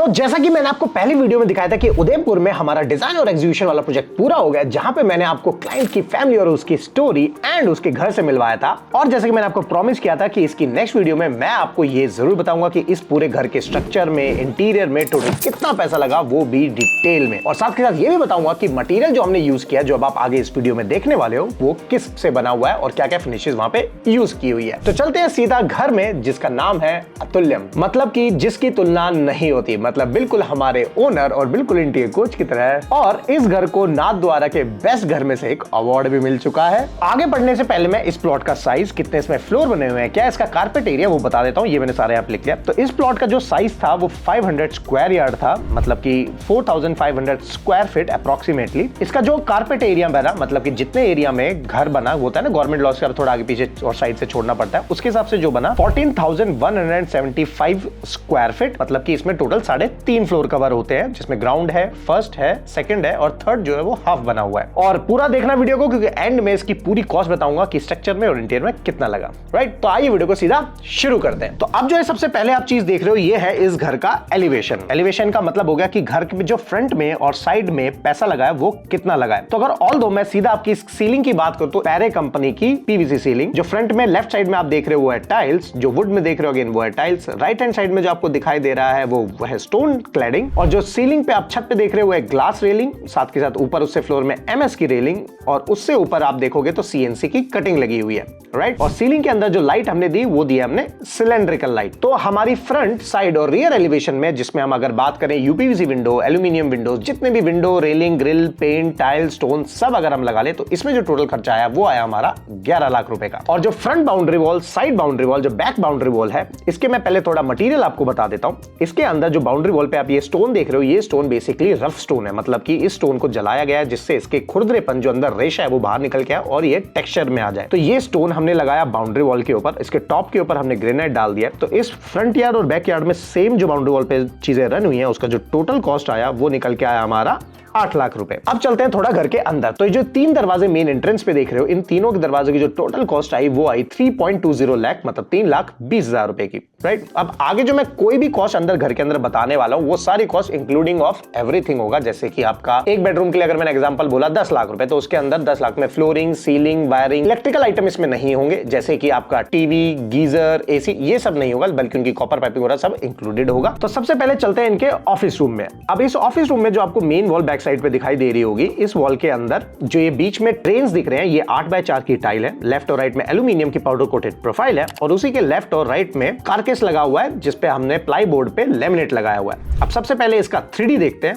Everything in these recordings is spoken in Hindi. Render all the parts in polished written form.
जैसा कि मैंने आपको पहली वीडियो में दिखाया था कि उदयपुर में हमारा डिजाइन और एग्जीक्यूशन वाला प्रोजेक्ट पूरा हो गया, जहां पे मैंने आपको क्लाइंट की फैमिली और उसकी स्टोरी एंड उसके घर से मिलवाया था। और जैसे कि मैंने आपको प्रॉमिस किया था कि इसकी नेक्स्ट वीडियो में मैं आपको ये जरूर बताऊंगा कि इस पूरे घर के स्ट्रक्चर में, इंटीरियर में टोटल कितना पैसा लगा, वो भी डिटेल में। और साथ के साथ ये भी बताऊंगा कि मटेरियल जो हमने यूज किया, जो अब आप आगे इस वीडियो में देखने वाले हो, वो किस से बना हुआ है और क्या क्या फिनिशेस वहां पे यूज की हुई है। तो चलते हैं सीधा घर में, जिसका नाम है अतुल्यम, मतलब कि जिसकी तुलना नहीं होती, मतलब बिल्कुल हमारे ओनर और बिल्कुल इंटीरियर कोच की तरह। और इस घर को नाथद्वारा के बेस्ट घर में से एक अवार्ड भी मिल चुका है। आगे बढ़ने से पहले मैं इस प्लॉट का साइज, कितने इसमें फ्लोर बने हुए हैं, क्या इसका कारपेट एरिया, वो बता देता हूं। ये मैंने सारे यहाँ पे लिख लिया। तो इस प्लॉट का जो साइज था वो 500 स्क्वायर यार्ड था, मतलब कि 4500 स्क्वायर फीट अप्रोक्सीमेटली। इसका जो कारपेट एरिया बना, मतलब कि जितने एरिया में घर बना होता है ना, गवर्नमेंट लॉस का थोड़ा आगे पीछे और साइड से छोड़ना पड़ता है, उसके हिसाब से जो बना 14,175 स्क्वायर फीट, मतलब कि इसमें टोटल 3.5 फ्लोर कवर होते हैं, जिसमें ग्राउंड है, फर्स्ट है, सेकंड है और थर्ड जो है वो हाफ बना हुआ है। और पूरा देखना वीडियो को, क्योंकि एंड में इसकी पूरी कॉस्ट बताऊंगा कि स्ट्रक्चर में और इंटीरियर में कितना लगा। राइट, तो आइए वीडियो को सीधा शुरू करते हैं। तो अब जो है सबसे पहले आप चीज देख रहे हो, ये है इस घर का एलिवेशन। एलिवेशन का मतलब हो गया कि घर के जो फ्रंट में और साइड में पैसा लगा है वो कितना लगा है। तो अगर ऑल दो मैं सीधा आपकी सीलिंग की बात करूं तो पैरे कंपनी की पीवीसी सीलिंग, जो फ्रंट में लेफ्ट साइड में आप देख रहे हो वो है टाइल्स, जो वुड में देख रहे हो अगेन वो है टाइल्स। राइट हैंड साइड में जो आपको दिखाई दे रहा है वो है स्टोन क्लैडिंग, और जो सीलिंग पे आप छत पे देख रहे हो है ग्लास रेलिंग, साथ के साथ ऊपर उससे फ्लोर में एमएस की रेलिंग, और उससे ऊपर आप देखोगे तो सीएनसी की कटिंग लगी हुई है। राइट, और सीलिंग के अंदर जो लाइट हमने दी वो दी हमने सिलेंड्रिकल लाइट। तो हमारी फ्रंट, साइड और रियर एलिवेशन में, जिसमें हम अगर बात करें यूपीवीसी विंडो, एल्यूमिनियम विंडोज, जितने भी window, railing, grill, paint, tile, stone सब अगर हम लगा ले तो इसमें जो टोटल खर्चा आया वो आया हमारा 11 लाख रुपए का। और जो front boundary wall, side boundary wall, जो बैक बाउंड्री वॉल है, इसके मैं पहले थोड़ा मटेरियल आपको बता देता हूं। इसके अंदर जो बाउंड्री वॉल पे आप ये स्टोन देख रहे हो, ये स्टोन बेसिकली रफ स्टोन है, मतलब कि इस स्टोन को जलाया गया है जिससे इसके खुरदरेपन, जो अंदर रेशा है, वो बाहर निकल के आए और ये टेक्सचर में आ जाए। तो ये स्टोन हमने लगाया बाउंड्री वॉल के ऊपर, इसके टॉप के ऊपर हमने ग्रेनाइट डाल दिया। तो इस फ्रंट यार्ड और बैक यार्ड में सेम जो बाउंड्री वॉल पे चीजें रन हुई हैं, उसका जो टोटल कॉस्ट आया वो निकल के आया हमारा 8 लाख रुपए। अब चलते हैं थोड़ा घर के अंदर। तो ये जो 3 दरवाजे मेन एंट्रेंस पे देख रहे हो, इन तीनों के दरवाजे की जो टोटल कॉस्ट आई वो आई 3.20 लाख, मतलब 3,20,000 रुपए की। राइट, अब आगे जो मैं कोई भी कॉस्ट अंदर घर के अंदर बताने वाला हूं, वो सारी कॉस्ट इंक्लूडिंग ऑफ एवरीथिंग होगा। जैसे कि आपका एक बेडरूम के लिए अगर मैंने एग्जांपल बोला 10 लाख रुपए, तो उसके अंदर 10 लाख में flooring, ceiling, wiring, electrical item इसमें नहीं होंगे, जैसे कि आपका टीवी, गीजर, एसी, ये सब नहीं होगा, बल्कि उनकी कॉपर पाइपिंग वगैरह सब इंक्लूडेड होगा। तो सबसे पहले चलते हैं इनके ऑफिस रूम में। अब इस ऑफिस रूम में जो आपको मेन वॉल बैक साइड पे दिखाई दे रही होगी, इस वॉल के अंदर जो ये बीच में ट्रेन्स दिख रहे हैं, ये 8x4 की टाइल है। लेफ्ट और राइट में एल्यूमिनियम की पाउडर कोटेड प्रोफाइल है, और उसी के लेफ्ट और राइट में कारकेस लगा हुआ है, जिसपे हमने प्लाई बोर्ड पे लेमिनेट लगाया हुआ है। अब सबसे पहले इसका 3D देखते हैं।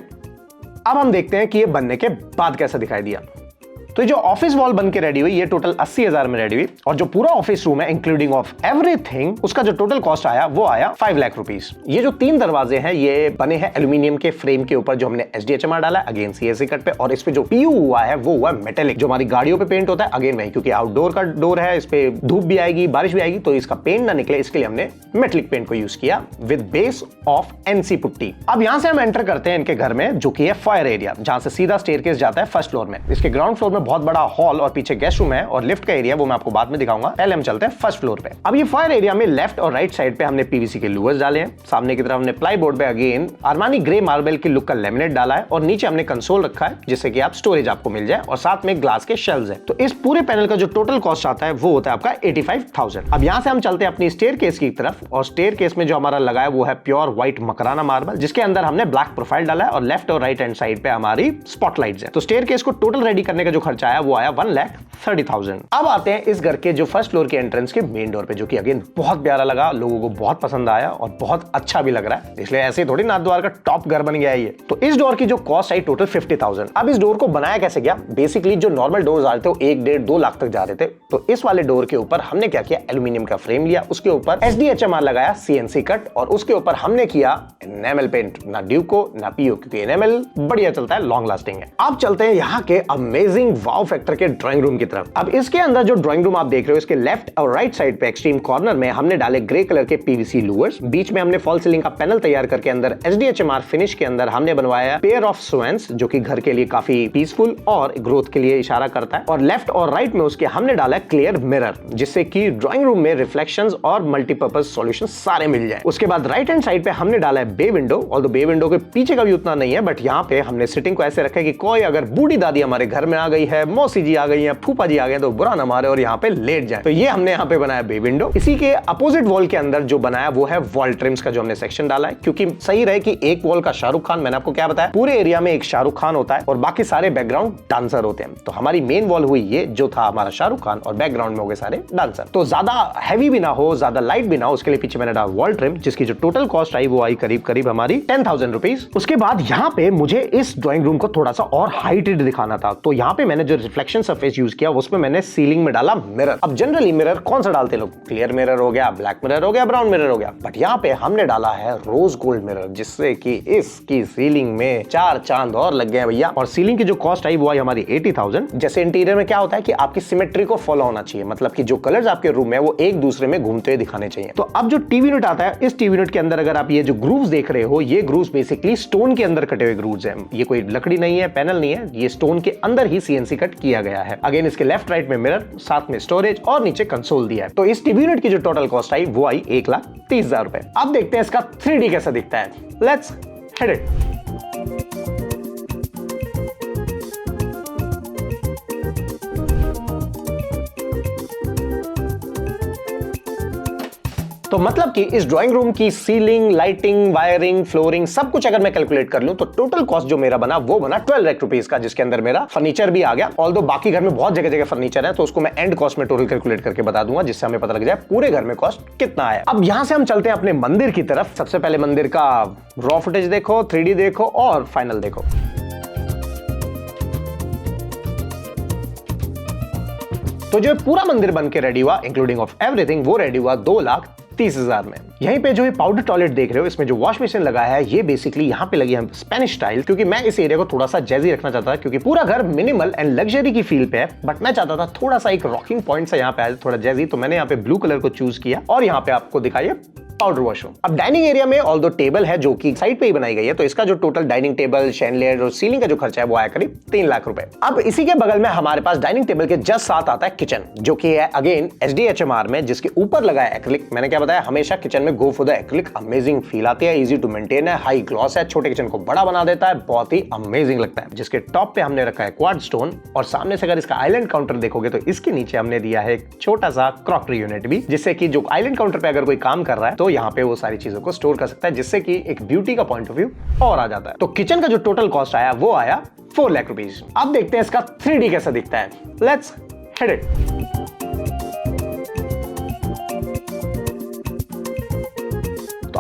अब हम देखते हैं कि ये बनने के बाद कैसा दिखाई दिया। तो जो ऑफिस वॉल बन के रेडी हुई, ये टोटल 80,000 में रेडी हुई, और जो पूरा ऑफिस रूम है इंक्लूडिंग ऑफ एवरीथिंग, उसका जो टोटल कॉस्ट आया वो आया 5 लाख रुपीस। ये जो 3 दरवाजे हैं ये बने हैं एल्यूमिनियम के फ्रेम के ऊपर, जो हमने SDHMR डाला है अगेन CSC कट पे, और इस पे जो PU हुआ है वो हुआ मेटेलिक, जो हमारी गाड़ियों पे पेंट होता है अगेन वही, क्योंकि आउटडोर का डोर है, इस पे धूप भी आएगी, बारिश भी आएगी, तो इसका पेंट ना निकले इसके लिए हमने मेटेलिक पेंट को यूज किया with base of NC putty. अब यहां से हम एंटर करते हैं इनके घर में, जो कि है फायर एरिया, जहां से सीधा स्टेयरकेस जाता है फर्स्ट फ्लोर में। इसके ग्राउंड फ्लोर में बहुत बड़ा हॉल और पीछे गेस्ट रूम है, और लिफ्ट का एरिया वो मैं आपको बाद में दिखाऊंगा। पहले हम चलते हैं फर्स्ट फ्लोर पे। अब ये फायर एरिया में लेफ्ट और राइट साइड पे हमने पीवीसी के लूवर्स डाले हैं, सामने की तरफ हमने प्लाई बोर्ड पे अगेन अरमानी ग्रे मार्बल की लुक का लेमिनेट डाला है, और नीचे हमने कंसोल रखा है जिससे कि आप स्टोरेज आपको मिल जाए, और साथ में ग्लास के शेल्व्स है। तो इस पूरे पैनल का जो टोटल कॉस्ट आता है वो होता है आपका 85,000। अब यहां से हम चलते हैं अपनी स्टेयरकेस की तरफ, और स्टेयरकेस में जो हमारा लगा है वो है प्योर व्हाइट मकराना मार्बल, जिसके अंदर हमने ब्लैक प्रोफाइल डाला है, और लेफ्ट और राइट हैंड साइड पे हमारी स्पॉटलाइट्स है। तो स्टेयरकेस को टोटल रेडी करने का जो खर्चा आया वो आया 1,30,000। अब आते हैं इस घर के जो फर्स्ट फ्लोर के एंट्रेंस के मेन डोर पे, जो कि अगेन बहुत प्यारा लगा, लोगों को बहुत पसंद आया और बहुत अच्छा भी लग रहा है, इसलिए ऐसे थोड़ी नाथद्वार का टॉप घर बन गया है ये। तो इस डोर की जो कॉस्ट आई टोटल 50,000। अब इस डोर को बनाया कैसे गया, बेसिकली जो नॉर्मल डोर्स आ रहे थे वो 1.5-2 लाख तक जा रहे थे, तो इस वाले डोर के ऊपर हमने क्या किया, एल्यूमिनियम का फ्रेम लिया, उसके ऊपर SDHMR लगाया CNC कट, और उसके ऊपर हमने किया एनेमल पेंट, ना ड्यूको ना PU, क्योंकि एनेमल बढ़िया चलता है, लॉन्ग लास्टिंग है। अब चलते हैं यहाँ के अमेजिंग वाव फैक्टर के ड्राइंग रूम की तरफ। अब इसके अंदर जो ड्राइंग रूम आप देख रहे हो, इसके लेफ्ट और राइट साइड पे एक्सट्रीम कॉर्नर में हमने डाले ग्रे कलर के पीवीसी लूवर्स, बीच में हमने फॉल सीलिंग का पैनल तैयार करके अंदर एचडीएचएमआर फिनिश के अंदर हमने बनवाया पेयर ऑफ स्वेंस, जो कि घर के लिए काफी पीसफुल और ग्रोथ के लिए इशारा करता है। और लेफ्ट और राइट में उसके हमने डाला क्लियर मिरर, जिससे कि ड्राइंग रूम में रिफ्लेक्शंस और मल्टीपर्पज सॉल्यूशन सारे मिल जाए। उसके बाद राइट हैंड साइड पे हमने डाला है बे विंडो, और बे विंडो के पीछे का भी उतना नहीं है, बट यहाँ पे हमने सिटिंग को ऐसे रखा है कि कोई अगर बूढ़ी दादी हमारे घर में आ गई है, मौसी जी आ गई है, फूफा जी आ गए, तो बुरा ना मारे और यहाँ पे लेट जाए। तो ये हमने यहाँ पे बनाया बे विंडो। इसी के अपोजिट वॉल के अंदर जो बनाया वो है वॉल ट्रिम्स का जो हमने सेक्शन डाला है, क्योंकि सही रहे कि एक वॉल का शाहरुख खान, मैंने आपको क्या बताया, पूरे एरिया में एक शाहरुख खान होता है और बाकी सारे बैकग्राउंड डांसर होते हैं। तो हमारी मेन वॉल हुई ये, जो था हमारा शाहरुख खान, और बैकग्राउंड में हो गए सारे डांसर। तो ज्यादा हैवी भी ना हो, ज्यादा लाइट भी ना हो, उसके लिए पीछे मैंने डाला वॉल ट्रिम, जिसकी जो टोटल कॉस्ट आई वो आई करीब करीब हमारी 10,000 रुपीज। उसके बाद यहाँ पे मुझे इस ड्राइंग रूम को थोड़ा सा और हाइटेड दिखाना था, तो यहाँ पे मैंने जो रिफ्लेक्शन सरफेस यूज किया उसमें मैंने सीलिंग में डाला मिरर। अब जनरली मिरर कौन सा डालते लोग, क्लियर मिरर हो गया, ब्लैक मिरर हो गया, ब्राउन मिरर हो गया, बट यहाँ पे हमने डाला है रोज गोल्ड मिरर, जिससे कि इसकी सीलिंग में 4 चांद और लग गए भैया। और सीलिंग की जो कॉस्ट आई वो आई हमारी 80,000। जैसे इंटीरियर में क्या होता है कि आपकी सिमेट्री को फॉलो होना चाहिए, मतलब कि जो कलर्स आपके रूम में वो एक दूसरे में घूमते हुए दिखाने चाहिए। तो अब जो टीवी यूनिट आता है, इस टीवी यूनिट के अंदर अगर आप ये जो ग्रूव्स देख रहे हो, ये ग्रूव्स बेसिकली स्टोन के अंदर कटे हुए ग्रूव्स हैं। ये कोई लकड़ी नहीं है, पैनल नहीं है, ये स्टोन के अंदर ही सीएनसी कट किया गया है। अगेन इसके लेफ्ट राइट में मिरर, साथ में स्टोरेज और नीचे कंसोल दिया है। तो इस टीवी यूनिट की जो टोटल कॉस्ट आई वो आई 1,30,000 रुपए। अब देखते हैं इसका 3D कैसा दिखता है। Let's head it. तो मतलब कि इस ड्राइंग रूम की सीलिंग, लाइटिंग, वायरिंग, फ्लोरिंग सब कुछ अगर मैं कैलकुलेट कर लूं तो टोटल कॉस्ट जो मेरा बना वो बना 12 लाख रुपीस का, जिसके अंदर मेरा फर्नीचर भी आ गया। ऑल्दो बाकी घर में बहुत जगह जगह फर्नीचर है, तो उसको मैं एंड कॉस्ट में टोटल कैलकुलेट करके बता दूंगा, जिससे हमें पता लग जाए पूरे घर में कॉस्ट कितना है। अब यहां से हम चलते हैं अपने मंदिर की तरफ। सबसे पहले मंदिर का रॉ फुटेज देखो, 3D देखो और फाइनल देखो। तो जो पूरा मंदिर बन के रेडी हुआ, इंक्लूडिंग ऑफ एवरीथिंग, वो रेडी हुआ 2,30,000 में। यहीं पे जो ये पाउडर टॉयलेट देख रहे हो, इसमें जो वॉश बेसिन लगा है, ये बेसिकली यहाँ पे लगी है स्पेनिश स्टाइल, क्योंकि मैं इस एरिया को थोड़ा सा जैजी रखना चाहता था, क्योंकि पूरा घर मिनिमल एंड लग्जरी की फील पे है, बट मैं चाहता था थोड़ा सा एक रॉकिंग पॉइंट सा यहाँ पे आए, थोड़ा जैजी। तो मैंने यहाँ पे ब्लू कलर को चूज किया और यहाँ पे आपको दिखाइए पाउडर वॉशरूम। अब डाइनिंग एरिया में ऑल्दो टेबल है जो कि साइड पे ही बनाई गई है, तो इसका जो टोटल डाइनिंग टेबल, शैंडलियर और सीलिंग का जो खर्चा है वो आया करीब 3 लाख रुपए। अब इसी के बगल में हमारे पास डाइनिंग टेबल के जस्ट साथ आता है किचन, जो कि है अगेन एचडीएचएमआर में, जिसके ऊपर लगा है एक्रिलिक। मैंने क्या बताया, हमेशा किचन में go for the acrylic. Amazing feel आती है, इजी टू मेंटेन है, हाई ग्लॉस है, छोटे किचन को बड़ा बना देता है, बहुत ही अमेजिंग लगता है। जिसके टॉप पे हमने रखा है क्वाड स्टोन, और सामने से अगर इसका आइलैंड काउंटर देखोगे तो इसके नीचे हमने दिया है एक छोटा सा क्रॉकरी यूनिट भी, जिससे कि जो आइलैंड काउंटर पे अगर कोई काम कर रहा है तो यहाँ पे वो सारी चीजों को स्टोर कर सकता है, जिससे कि एक ब्यूटी का पॉइंट ऑफ व्यू और आ जाता है। तो किचन का जो टोटल कॉस्ट आया वो आया 4 लाख रुपीस। अब देखते हैं इसका 3D कैसा दिखता है। Let's head it.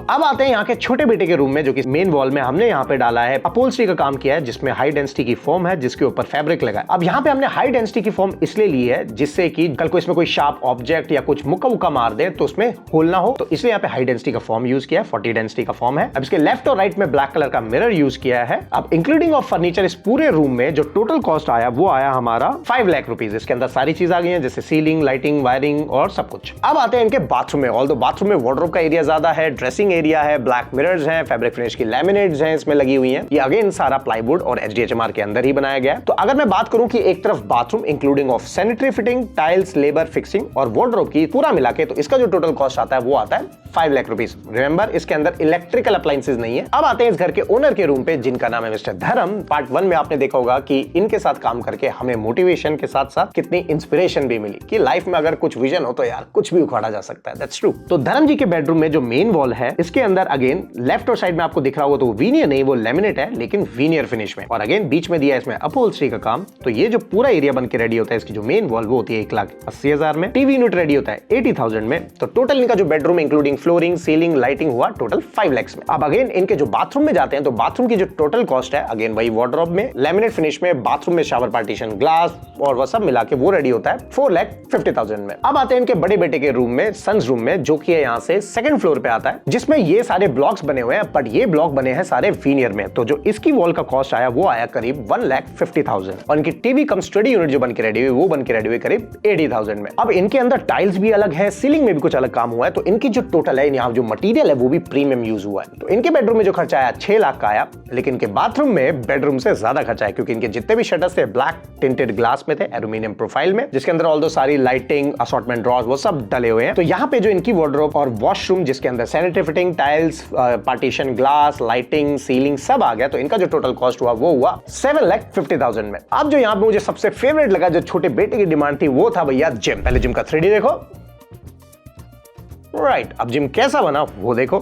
अब आते हैं यहाँ के छोटे बेटे के रूम में, जो कि मेन वॉल में हमने यहाँ पे डाला है अपहोल्स्ट्री का काम किया है, जिसमें हाई डेंसिटी की फोम है, जिसके ऊपर फैब्रिक लगा है। अब यहाँ पे हमने हाई डेंसिटी की फोम इसलिए ली है, जिससे कि कल को इसमें कोई शार्प ऑब्जेक्ट या कुछ मुक्का मुक्का मार दे तो उसमें होल ना हो, तो इसलिए यहाँ पे हाई डेंसिटी का फोम यूज किया है। 40 डेंसिटी का फोम है। अब इसके लेफ्ट और राइट में ब्लैक कलर का मिरर यूज किया है। अब इंक्लूडिंग ऑफ फर्नीचर इस पूरे रूम में जो टोटल कॉस्ट आया वो आया हमारा 5 लाख रुपीज। इसके अंदर सारी चीज आ गई है, जैसे सीलिंग, लाइटिंग, वायरिंग और सब कुछ। अब आते हैं इनके बाथरूम में। ऑल्दो बाथरूम में वार्डरोब का एरिया ज्यादा है, ड्रेसिंग एरिया है, ब्लैक मिरर्स हैं, फैब्रिक फिनिश की लैमिनेट्स हैं इसमें लगी हुई हैं। ये अगेन सारा प्लाईवुड और एचडीएचएमआर के अंदर ही बनाया गया है। तो अगर मैं बात करूं कि एक तरफ bathroom including of sanitary fitting, tiles, labour, fixing और वार्डरोब की पूरा मिला के, तो इसका जो टोटल कॉस्ट आता है वो आता है 5 लाख रुपीस। रिमेंबर, इसके अंदर इलेक्ट्रिकल अप्लायंसेस नहीं है। अब आते हैं इस घर के ओनर के रूम पे, जिनका नाम है मिस्टर धर्म। पार्ट 1 में आपने देखा होगा कि इनके साथ काम करके हमें मोटिवेशन के साथ साथ कितनी इंस्पिरेशन भी मिली कि लाइफ में अगर कुछ विजन हो तो यार कुछ भी उखाड़ा जा सकता है। That's true. तो धर्म जी के बेडरूम में जो मेन वॉल है, इसके अंदर अगेन लेफ्ट और साइड में आपको दिख रहा होगा तो वीनियर नहीं, वो लेमिनेट है, लेकिन वीनियर फिनिश में। और अगेन बीच में दिया है इसमें अपहोल्स्ट्री का काम। तो ये जो पूरा एरिया बन के रेडी होता है, इसकी जो मेन वॉल वो होती है 1,80,000 में। टीवी यूनिट रेडी होता है 80,000 में। तो टोटल इनका जो bedroom including flooring, ceiling, lighting हुआ टोटल 5 लाख में। अब अगेन इनके जो बाथरूम में जाते हैं, तो बाथरूम की जो टोटल कॉस्ट है अगेन वही वार्डरोब में, लेमिनेट फिनिश में, बाथरूम में शावर पार्टीशन, ग्लास और वह सब मिला के वो रेडी होता है 4,50,000 में। अब आते हैं इनके बड़े बेटे के रूम में, सन्स रूम में, जो कि यहाँ से 2nd फ्लोर पे आता है, जिसमें इसमें ये सारे ब्लॉक्स बने हुए हैं, बट ये ब्लॉक बने हैं सारे वीनियर में। तो जो इसकी वॉल का कॉस्ट आया वो आया करीब 1,50,000 और इनकी टीवी कम स्टडी यूनिट जो बन के रेडी हुई वो बन के रेडी हुई करीब 80,000 में। अब इनके अंदर टाइल्स भी अलग है, सीलिंग में भी कुछ अलग काम हुआ है, तो इनकी जो टोटल है यहाँ जो मटीरियल है वो भी प्रीमियम यूज हुआ है। तो इनके बेडरूम में जो खर्चा आया 6 लाख का आया, लेकिन इनके बाथरूम में बेडरूम से ज्यादा खर्चा है क्योंकि इनके जितने भी शटर्स थे ब्लैक टिंटेड ग्लास में थे, एल्यूमिनियम प्रोफाइल में, जिसके अंदर ऑल दो सारी लाइटिंग असॉर्टमेंट ड्रॉर्स वो सब डले हुए हैं। तो यहाँ पे जो इनकी वार्डरोब और वॉशरूम जिसके अंदर sanitary fitting, tiles, partition, glass, lighting, ceiling सब आ गया, तो इनका जो टोटल कॉस्ट हुआ वो हुआ 7,50,000 में। अब जो यहाँ पे मुझे सबसे फेवरेट लगा, जो छोटे बेटे की डिमांड थी, वो था भैया जिम। पहले जिम का 3D देखो, राइट। अब जिम कैसा बना वो देखो।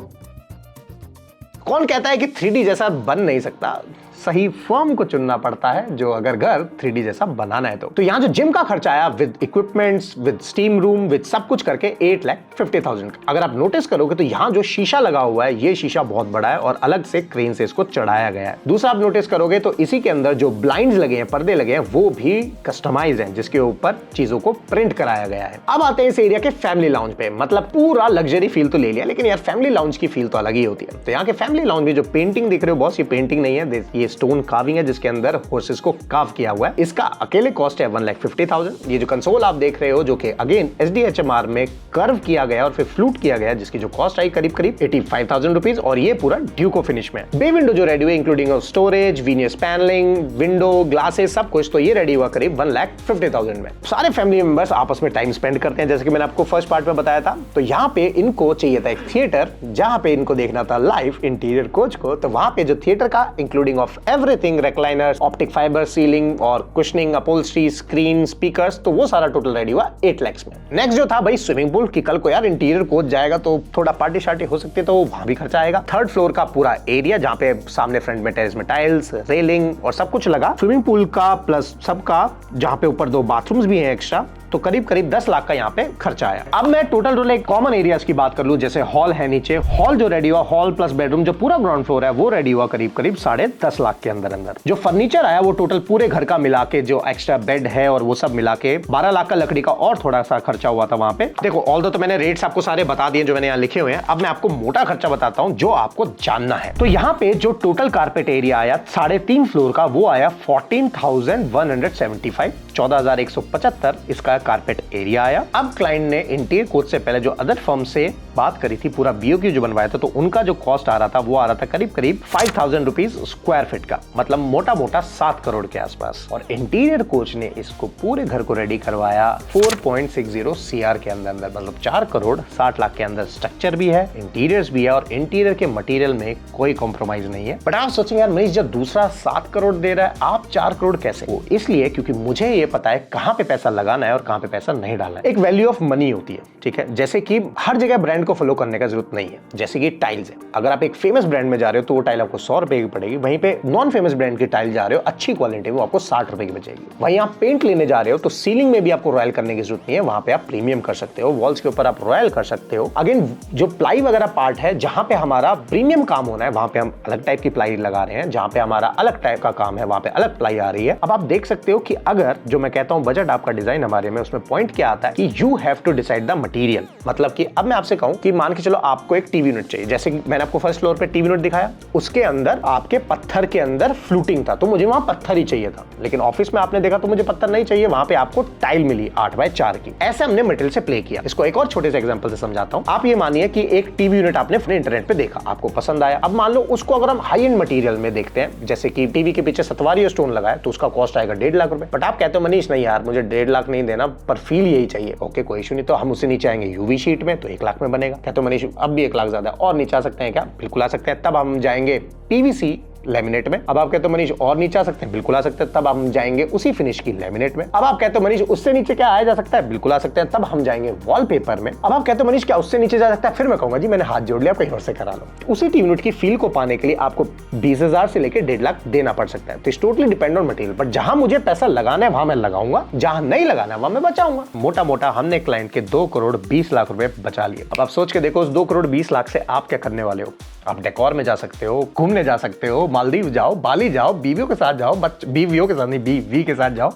कौन कहता है कि 3D जैसा बन नहीं सकता? सही फर्म को चुनना पड़ता है जो अगर घर 3D जैसा बनाना है तो यहाँ जो जिम का खर्चा आया with equipments, with steam room, with सब कुछ करके 8,50,000 का। अगर आप नोटिस करोगे तो यहाँ जो शीशा लगा हुआ है ये शीशा बहुत बड़ा है और अलग से क्रेन से इसको चढ़ाया गया है। दूसरा आप नोटिस करोगे तो इसी के अंदर जो ब्लाइंड्स लगे हैं, पर्दे लगे हैं, वो भी कस्टमाइज हैं जिसके ऊपर चीजों को प्रिंट कराया गया है। अब आते हैं इस एरिया के फैमिली लाउंज पे। मतलब पूरा लग्जरी फील तो ले लिया, लेकिन यार फैमिली लाउंज की फील तो अलग ही होती है। तो यहाँ के फैमिली लाउंज में जो पेंटिंग दिख रहे हो बॉस, ये पेंटिंग नहीं है, ये स्टोन कार्विंग है जिसके अंदर हॉर्सेस को कार्व किया हुआ है। इसका अकेले कॉस्ट है 1,50,000। ये जो कंसोल आप देख रहे हो जो कि अगेन SDHMR में कर्व किया गया और फिर फ्लूट किया गया, जिसकी जो कॉस्ट आई करीब 85,000 रुपीज, और ये पूरा ड्यूको फिनिश में। बे विंडो जो रेडी हुई including storage, veneer panelling, window, glasses सब कुछ, तो ये रेडी हुआ करीब 1,50,000 में। सारे फैमिली मेंबर्स आपस में टाइम स्पेंड करते हैं, जैसे कि मैंने आपको फर्स्ट पार्ट में बताया था। तो यहाँ पे इनको चाहिए था एक थिएटर जहां पे इनको देखना था लाइव इंटीरियर कोच को। तो वहां पे जो थिएटर का including of everything, recliners, optic fibre ceiling और कुशनिंग, अपहोल्स्ट्री, स्क्रीन, स्पीकर्स, तो वो सारा टोटल रेडी हुआ 8 लाख में। नेक्स्ट जो था भाई स्विमिंग पूल, कि कल को यार इंटीरियर कोच जाएगा तो थोड़ा पार्टी शार्टी हो सकती है, तो वहां भी खर्चा आएगा। 3rd फ्लोर का पूरा एरिया जहां पे सामने फ्रंट में टेरेस में टाइल्स, रेलिंग और सब कुछ लगा, स्विमिंग पूल का प्लस सबका, जहां पे ऊपर 2 बाथरूम्स भी हैं एक्स्ट्रा, तो करीब 10 लाख का यहाँ पे खर्चा आया। अब मैं टोटल कॉमन एरियाज की बात कर लूं, जैसे हॉल है नीचे, हॉल जो रेडी हुआ, हॉल प्लस बेडरूम जो पूरा ग्राउंड फ्लोर है वो रेडी हुआ करीब 10.5 लाख के अंदर। जो फर्नीचर आया वो टोटल पूरे घर का मिला के, जो एक्स्ट्रा बेड है और वो सब मिला के 12 लाख का लकड़ी का और थोड़ा सा खर्चा हुआ था वहां पे। देखो ऑल तो मैंने रेट्स आपको सारे बता दिए जो मैंने यहाँ लिखे हुए हैं। अब मैं आपको मोटा खर्चा बताता हूँ जो आपको जानना है। तो यहाँ पे जो टोटल कारपेट एरिया आया 3.5 फ्लोर का, वो आया 14,175, 14,175 इसका कारपेट एरिया आया। अब क्लाइंट ने इंटीरियर कोच से पहले जो अदर फर्म से बात करी थी, पूरा BOQ जो बनवाया था, तो उनका जो कॉस्ट आ रहा था वो आ रहा था करीब 5,000 रुपीज स्क्वायर फीट का, मतलब मोटा मोटा 7 करोड़ के आसपास। और इंटीरियर कोच ने इसको पूरे घर को रेडी करवाया 4.60 CR के अंदर, मतलब 4 करोड़ 60 लाख के अंदर। स्ट्रक्चर भी है, इंटीरियर्स भी है और इंटीरियर के मटेरियल में कोई कॉम्प्रोमाइज नहीं है। बट आप सोचेंगे यार मनीष, जब दूसरा 7 करोड़ दे रहा है आप 4 करोड़ कैसे? वो इसलिए क्योंकि मुझे ये पता है कहां पे पैसा लगाना है और कहां पे पैसा नहीं डालना है। एक वैल्यू ऑफ मनी होती है, ठीक है। जैसे कि हर जगह ब्रांड को फॉलो करने का जरूरत नहीं है। जैसे कि टाइल्स है, अगर आप एक फेमस ब्रांड में जा रहे हो तो वो टाइल आपको 100 रुपए की पड़ेगी, वहीं पे नॉन फेमस ब्रांड की टाइल जा रहे हो अच्छी क्वालिटी में, वो आपको 60 रुपए की बचेगी। वहीं आप पेंट लेने जा रहे हो तो सीलिंग में भी आपको रॉयल करने की जरूरत नहीं है, वहां पे आप प्रीमियम कर सकते हो, वॉल्स के ऊपर आप रॉयल कर सकते हो। अगेन जो प्लाई वगैरह पार्ट है, जहां पे हमारा प्रीमियम काम होना है वहां पे हम अलग टाइप की प्लाई लगा रहे हैं, जहां पे हमारा अलग टाइप का काम है वहां पे अलग प्लाई आ रही है। अब आप देख सकते हो कि अगर जो मैं कहता हूं बजट आपका डिजाइन हमारे में, उसमें पॉइंट क्या आता है कि you have to decide the material. मतलब कि अब मैं आपसे कहूं कि मान के चलो आपको एक टीवी यूनिट चाहिए, जैसे कि मैंने आपको फर्स्ट फ्लोर पे टीवी यूनिट दिखाया, उसके अंदर आपके पत्थर के अंदर फ्लूटिंग था, तो मुझे वहां पत्थर ही चाहिए था। लेकिन ऑफिस में आपने देखा तो मुझे पत्थर नहीं चाहिए, वहां पे आपको टाइल मिली 8x4 की। ऐसे हमने मटेरियल से प्ले किया। इसको एक और छोटे से एग्जांपल से समझाता हूं। आप ये मानिए कि एक टीवी यूनिट आपने अपने इंटरनेट पे देखा, आपको पसंद आया। अब मान लो उसको अगर हम हाई एंड मटेरियल में देखते हैं, जैसे कि टीवी के पीछे सतवारी स्टोन लगा है, तो उसका कॉस्ट आएगा 1.5 लाख रुपए। बट आप कहते हो मनीष नहीं यार मुझे 1.5 लाख नहीं देना, पर फील यही चाहिए। ओके कोई इशू नहीं, तो हम उससे नीचे आएंगे यूवी शीट में, तो 1 लाख में बनेगा। कहते हो मनीष अब भी 1 लाख ज्यादा, और नीचे आ सकते हैं क्या? बिल्कुल आ सकते हैं। तब हम जाएंगे PVC लैमिनेट में। अब आप कहते हो मनीष और नीचे आ सकते हैं, बिल्कुल आ सकते हैं। तब हम जाएंगे उसी फिनिश की लैमिनेट में। अब आप कहते हो मनीष उससे नीचे क्या आया जा सकता है? बिल्कुल आ सकते हैं। तब हम जाएंगे वॉलपेपर में। अब आप कहते हो मनीष क्या उससे नीचे जा सकता है? फिर मैं कहूंगा जी मैंने हाथ जोड़ लिया, कहीं और से करा लो। उसी टीवी यूनिट की फील को पाने के लिए आपको 20,000 से लेकर 1.5 लाख देना पड़ सकता है। तो it's totally depend on material. But जहां मुझे पैसा लगाना है वहां मैं लगाऊंगा, जहां नहीं लगाना है वहां मैं बचाऊंगा। मोटा मोटा हमने क्लाइंट के 2 करोड़ 20 लाख रुपए बचा लिए। अब आप सोच के देखो उस 2 करोड़ 20 लाख से आप क्या करने वाले हो? आप डेकोर में जा सकते हो, घूमने जा सकते हो, मालदीव जाओ, बाली जाओ, बीवियों के साथ जाओ, बीवियों के साथ नहीं, बीवी के साथ जाओ,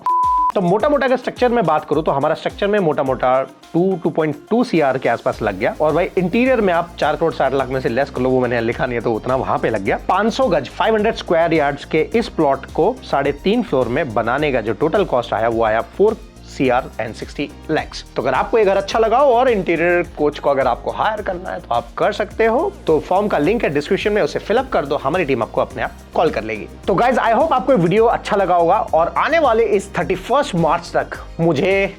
तो मोटा मोटा अगर स्ट्रक्चर में बात करूं तो हमारा स्ट्रक्चर में मोटा मोटा 2.2 CR के आसपास लग गया। और भाई इंटीरियर में आप 4 करोड़ 60 लाख में से लेस कर लो, वो मैंने लिखा नहीं है तो उतना वहां पे लग गया। 500 गज 500 स्क्वायर यार्ड्स के इस प्लॉट को 3.5 फ्लोर में बनाने का जो टोटल कॉस्ट आया वो आया 4 CR and 60 lakhs। तो अगर आपको ये घर अच्छा लगा हो और इंटीरियर कोच को अगर आपको हायर करना है तो आप कर सकते हो। तो फॉर्म का लिंक है डिस्क्रिप्शन में, उसे फिलअप कर दो, हमारी टीम आपको अपने आप कॉल कर लेगी। तो गाइज आई होप आपको वीडियो अच्छा लगा होगा और आने वाले इस 31 मार्च तक मुझे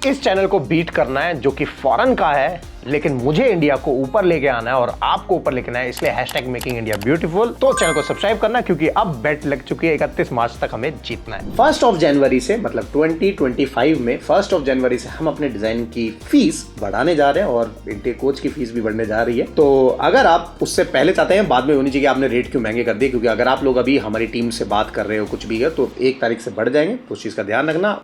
इस चैनल को बीट करना है जो कि फॉरेन का है, लेकिन मुझे इंडिया को ऊपर लेके आना है और आपको ऊपर लेके आना है, इसलिए #मेकिंग-इंडिया-ब्यूटीफुल। तो चैनल को सब्सक्राइब करना क्योंकि अब बेट लग चुकी है 31 मार्च तक हमें जीतना है। 1 जनवरी से मतलब 2025 में 1 जनवरी से हम अपने डिजाइन की फीस बढ़ाने जा रहे हैं और इंटीरियर कोच की फीस भी बढ़ने जा रही है। तो अगर आप उससे पहले चाहते हैं, बाद में होनी चाहिए, आपने रेट क्यों महंगे कर दिए, क्योंकि अगर आप लोग अभी हमारी टीम से बात कर रहे हो कुछ भी है तो 1 तारीख से बढ़ जाएंगे, तो उस चीज का ध्यान रखना।